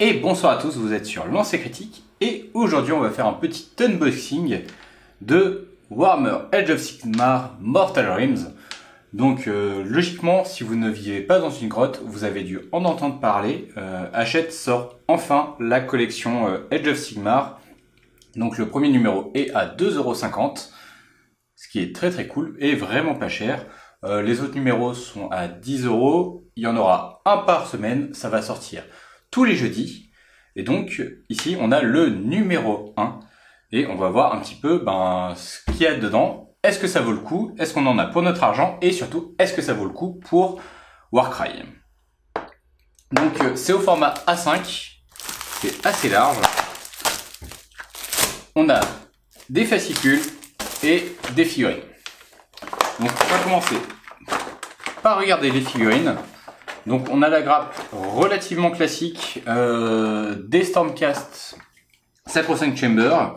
Et bonsoir à tous, vous êtes sur Lancer Critique et aujourd'hui on va faire un petit unboxing de Warhammer Age of Sigmar Mortal Realms. Donc logiquement, si vous ne vivez pas dans une grotte, vous avez dû en entendre parler. Hachette sort enfin la collection Age of Sigmar. Donc le premier numéro est à 2,50 €, ce qui est très cool et vraiment pas cher. Les autres numéros sont à 10 €. Il y en aura un par semaine, ça va sortir tous les jeudis. Et donc ici on a le numéro 1 et on va voir un petit peu ce qu'il y a dedans. Est-ce que ça vaut le coup? Est-ce qu'on en a pour notre argent? Et surtout, est-ce que ça vaut le coup pour Warcry? Donc c'est au format A5, c'est assez large. On a des fascicules et des figurines. Donc on va commencer par regarder les figurines. Donc on a la grappe relativement classique des Stormcast Sacrosanct Chamber.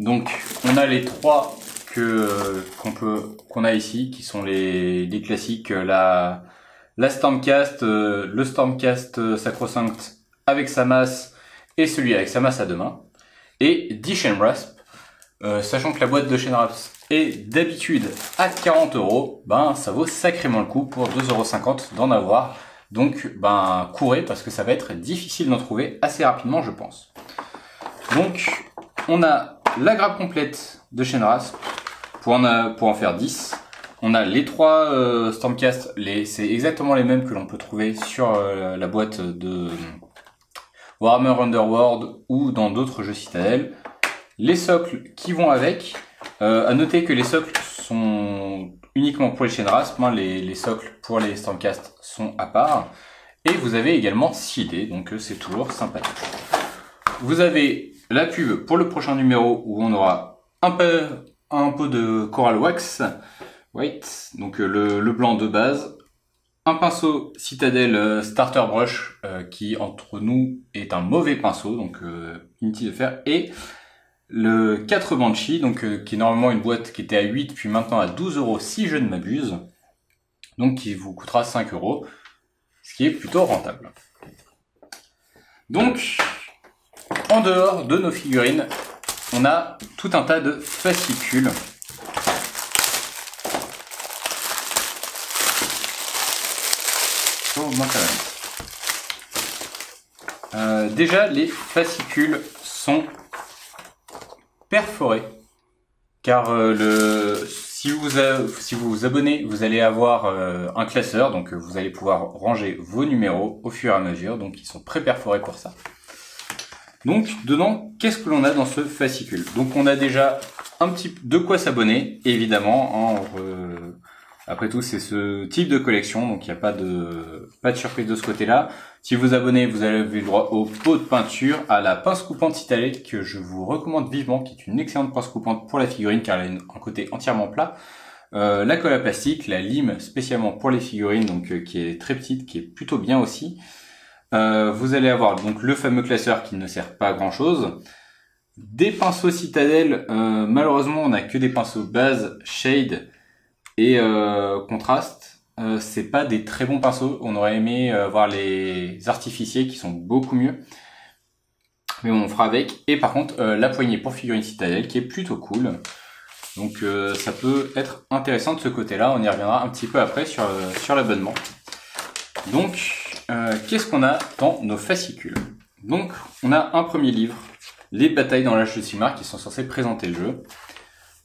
Donc on a les trois qu'on a ici, qui sont les classiques, la Stormcast, le Stormcast Sacrosanct avec sa masse et celui avec sa masse à deux mains, et 10 Chainrasp. Sachant que la boîte de Chainrasp est d'habitude à 40 €, ça vaut sacrément le coup pour 2,50 € d'en avoir. Donc courez, parce que ça va être difficile d'en trouver assez rapidement, je pense. Donc on a la grappe complète de Chainrasp pour en faire 10. On a les trois Stormcast, c'est exactement les mêmes que l'on peut trouver sur la boîte de Warhammer Underworld ou dans d'autres jeux Citadel. Les socles qui vont avec. À noter que les socles sont uniquement pour les Chainrasp, les socles pour les Stormcast sont à part. Et vous avez également 6 dés, donc c'est toujours sympathique. Vous avez la pub pour le prochain numéro où on aura un pot de Coral Wax White, donc le blanc de base, un pinceau Citadel Starter Brush qui entre nous est un mauvais pinceau, donc inutile de faire, et le 4 Banshee, donc qui est normalement une boîte qui était à 8 puis maintenant à 12 € si je ne m'abuse, donc qui vous coûtera 5 €, ce qui est plutôt rentable. Donc en dehors de nos figurines, on a tout un tas de fascicules. Déjà les fascicules sont perforés, car si vous vous abonnez, vous allez avoir un classeur, donc vous allez pouvoir ranger vos numéros au fur et à mesure, donc ils sont pré-perforés pour ça. Donc dedans, qu'est-ce que l'on a dans ce fascicule? Donc on a déjà un petit de quoi s'abonner, évidemment, après tout c'est ce type de collection, donc il n'y a pas de surprise de ce côté-là. Si vous abonnez, vous avez le droit au pot de peinture, à la pince coupante Citadel que je vous recommande vivement, qui est une excellente pince coupante pour la figurine car elle a un côté entièrement plat. La colle à plastique, la lime spécialement pour les figurines, donc qui est très petite, qui est plutôt bien aussi. Vous allez avoir donc le fameux classeur qui ne sert pas à grand chose. Des pinceaux Citadel, malheureusement on n'a que des pinceaux base, shade et contraste. C'est pas des très bons pinceaux, on aurait aimé voir les artificiels qui sont beaucoup mieux, mais bon, on fera avec. Et par contre la poignée pour figurine Citadel qui est plutôt cool, donc ça peut être intéressant de ce côté là, on y reviendra un petit peu après sur l'abonnement. Donc qu'est-ce qu'on a dans nos fascicules? Donc on a un premier livre, les batailles dans l'âge de Sigmar, qui sont censés présenter le jeu.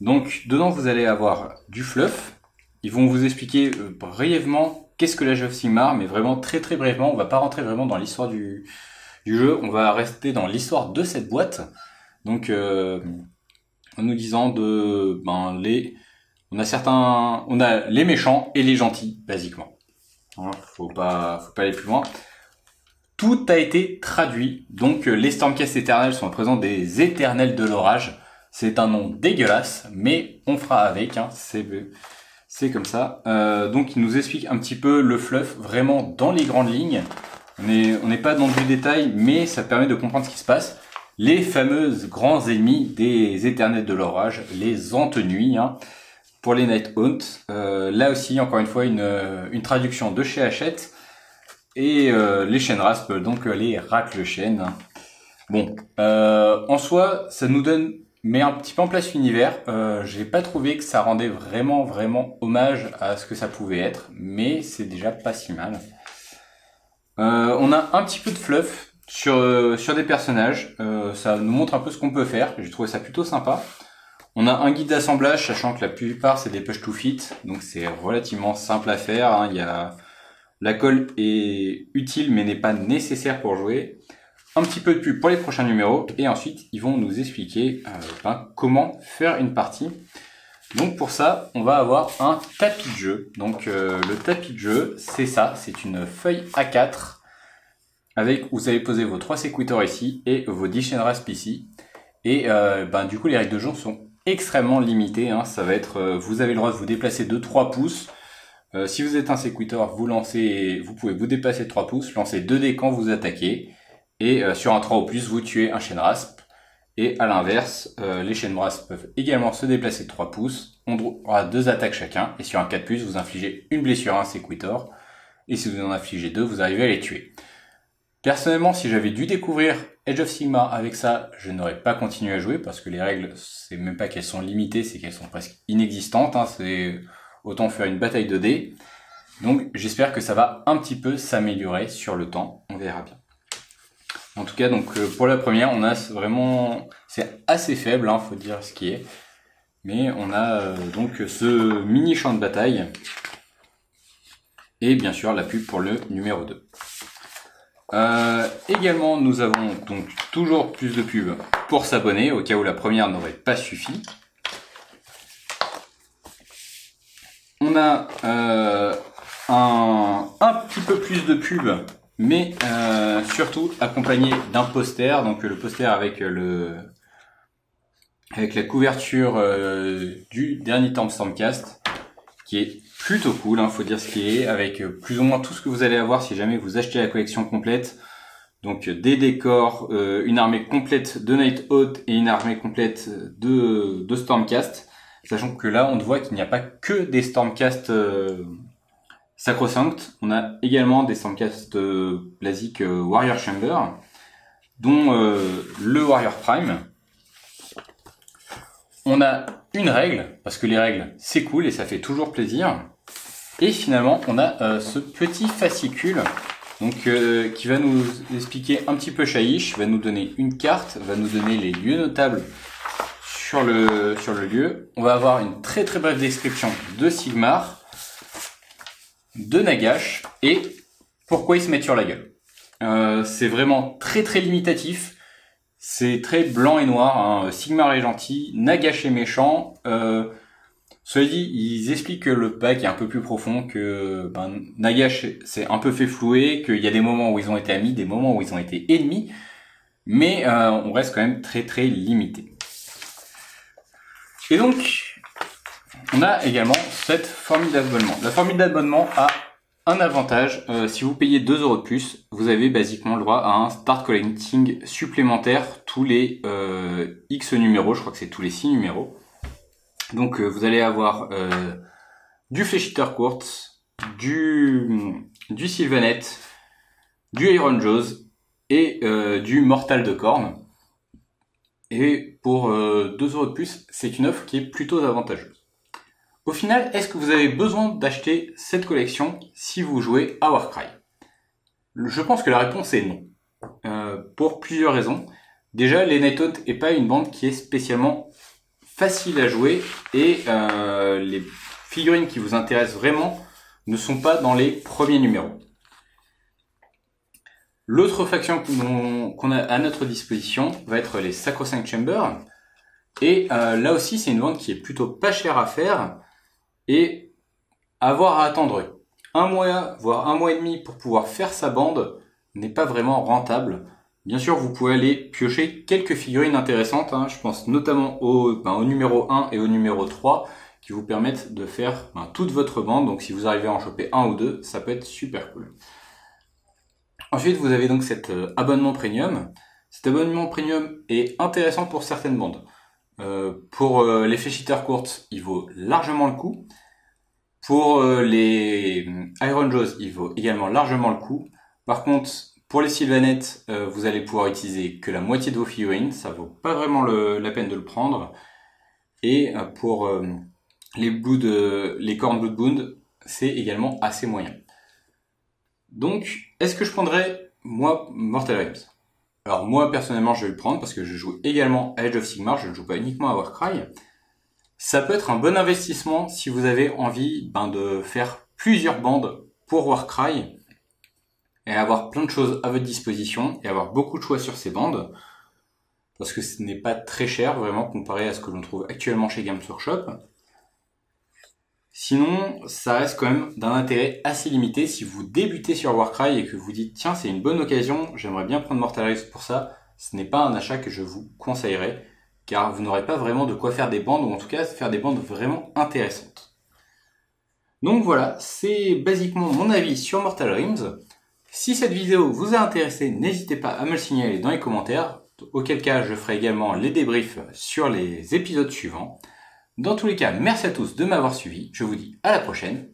Donc dedans vous allez avoir du fluff. Ils vont vous expliquer brièvement qu'est-ce que l'Age of Sigmar, mais vraiment très brièvement. On va pas rentrer vraiment dans l'histoire du jeu, on va rester dans l'histoire de cette boîte. Donc en nous disant on a les méchants et les gentils basiquement. Voilà, faut pas aller plus loin. Tout a été traduit. Donc les Stormcast éternels sont présents des éternels de l'orage. C'est un nom dégueulasse, mais on fera avec, c'est comme ça. Donc il nous explique un petit peu le fluff, vraiment dans les grandes lignes. On n'est pas dans du détail, mais ça permet de comprendre ce qui se passe. Les fameuses grands ennemis des éternels de l'orage, les Entenuis, pour les Night Haunt. Là aussi, encore une fois, une traduction de chez Hachette. Et les chaînes rasp, donc les racle chaînes. Bon, en soi, ça nous met un petit peu en place l'univers. J'ai pas trouvé que ça rendait vraiment hommage à ce que ça pouvait être, mais c'est déjà pas si mal. On a un petit peu de fluff sur des personnages. Ça nous montre un peu ce qu'on peut faire. J'ai trouvé ça plutôt sympa. On a un guide d'assemblage, sachant que la plupart c'est des push to fit, donc c'est relativement simple à faire. Hein. La colle est utile mais n'est pas nécessaire pour jouer. Un petit peu de pub pour les prochains numéros et ensuite ils vont nous expliquer comment faire une partie. Donc pour ça, on va avoir un tapis de jeu. Donc le tapis de jeu, c'est ça, c'est une feuille A4 avec où vous allez poser vos 3 séquiteurs ici et vos 10 chaînes rasp ici. Et du coup les règles de jeu sont extrêmement limitées. Hein. Ça va être, vous avez le droit de vous déplacer de 3 pouces. Si vous êtes un séquiteur, vous pouvez vous déplacer de 3 pouces, lancer 2 dés quand vous attaquez. Et sur un 3 ou plus, vous tuez un chaîne rasp. Et à l'inverse, les chaînes rasp peuvent également se déplacer de 3 pouces. On aura 2 attaques chacun. Et sur un 4+, vous infligez une blessure à un séquiteur. Et si vous en infligez 2, vous arrivez à les tuer. Personnellement, si j'avais dû découvrir Age of Sigmar avec ça, je n'aurais pas continué à jouer parce que les règles, c'est même pas qu'elles sont limitées, c'est qu'elles sont presque inexistantes. Hein, c'est autant faire une bataille de dés. Donc j'espère que ça va un petit peu s'améliorer sur le temps. On verra bien. En tout cas, donc pour la première, on a vraiment, c'est assez faible, hein, faut dire ce qui est. Mais on a donc ce mini champ de bataille et bien sûr la pub pour le numéro 2. Également, nous avons donc toujours plus de pubs pour s'abonner, au cas où la première n'aurait pas suffi. On a un petit peu plus de pubs, mais surtout accompagné d'un poster. Donc le poster avec la couverture du dernier Stormcast, qui est plutôt cool, hein, faut dire ce qui est, avec plus ou moins tout ce que vous allez avoir si jamais vous achetez la collection complète. Donc des décors, une armée complète de Nighthawk et une armée complète de Stormcast. Sachant que là, on voit qu'il n'y a pas que des Stormcast sacrosanctes. On a également des Stormcast basiques Warrior Chamber, dont le Warrior Prime. On a une règle, parce que les règles, c'est cool et ça fait toujours plaisir. Et finalement, on a ce petit fascicule donc, qui va nous expliquer un petit peu Shyish, va nous donner une carte, va nous donner les lieux notables sur le lieu. On va avoir une très brève description de Sigmar, de Nagash et pourquoi ils se mettent sur la gueule. C'est vraiment très limitatif. C'est très blanc et noir, hein. Sigmar est gentil, Nagash est méchant. Cela dit, ils expliquent que le pack est un peu plus profond, que Nagash s'est un peu fait flouer, qu'il y a des moments où ils ont été amis, des moments où ils ont été ennemis, mais on reste quand même très limité. Et donc, on a également cette formule d'abonnement. La formule d'abonnement a un avantage, si vous payez 2 € de plus, vous avez basiquement le droit à un start collecting supplémentaire tous les X numéros, je crois que c'est tous les 6 numéros. Donc vous allez avoir du Flesh Eater Quartz, du Sylvanet, du Iron Jaws et du Mortal de Corne. Et pour 2 € de plus, c'est une offre qui est plutôt avantageuse. Au final, est-ce que vous avez besoin d'acheter cette collection si vous jouez à Warcry? Je pense que la réponse est non. Pour plusieurs raisons. Déjà, les Nighthawk n'est pas une bande qui est spécialement facile à jouer et les figurines qui vous intéressent vraiment ne sont pas dans les premiers numéros. L'autre faction qu'on a à notre disposition va être les Sacrosanct Chamber. Et là aussi, c'est une bande qui est plutôt pas chère à faire et avoir à attendre un mois, voire un mois et demi pour pouvoir faire sa bande n'est pas vraiment rentable. Bien sûr, vous pouvez aller piocher quelques figurines intéressantes, hein. Je pense notamment au numéro 1 et au numéro 3 qui vous permettent de faire toute votre bande. Donc si vous arrivez à en choper un ou deux, ça peut être super cool. Ensuite, vous avez donc cet abonnement premium. Cet abonnement premium est intéressant pour certaines bandes. Pour les Flesh Eater Quartz, il vaut largement le coup. Pour les Iron Jaws, il vaut également largement le coup. Par contre, pour les Sylvanettes, vous allez pouvoir utiliser que la moitié de vos figurines, ça vaut pas vraiment la peine de le prendre. Et pour les cornes Bloodbound, c'est également assez moyen. Donc, est-ce que je prendrais, moi, Mortal Realms? Alors moi, personnellement, je vais le prendre parce que je joue également à Age of Sigmar, je ne joue pas uniquement à Warcry. Ça peut être un bon investissement si vous avez envie de faire plusieurs bandes pour Warcry et avoir plein de choses à votre disposition et avoir beaucoup de choix sur ces bandes. Parce que ce n'est pas très cher vraiment comparé à ce que l'on trouve actuellement chez Games Workshop. Sinon, ça reste quand même d'un intérêt assez limité si vous débutez sur Warcry et que vous dites tiens c'est une bonne occasion, j'aimerais bien prendre Mortal Realms pour ça. Ce n'est pas un achat que je vous conseillerais car vous n'aurez pas vraiment de quoi faire des bandes ou en tout cas faire des bandes vraiment intéressantes. Donc voilà, c'est basiquement mon avis sur Mortal Realms. Si cette vidéo vous a intéressé, n'hésitez pas à me le signaler dans les commentaires, auquel cas je ferai également les débriefs sur les épisodes suivants. Dans tous les cas, merci à tous de m'avoir suivi, je vous dis à la prochaine,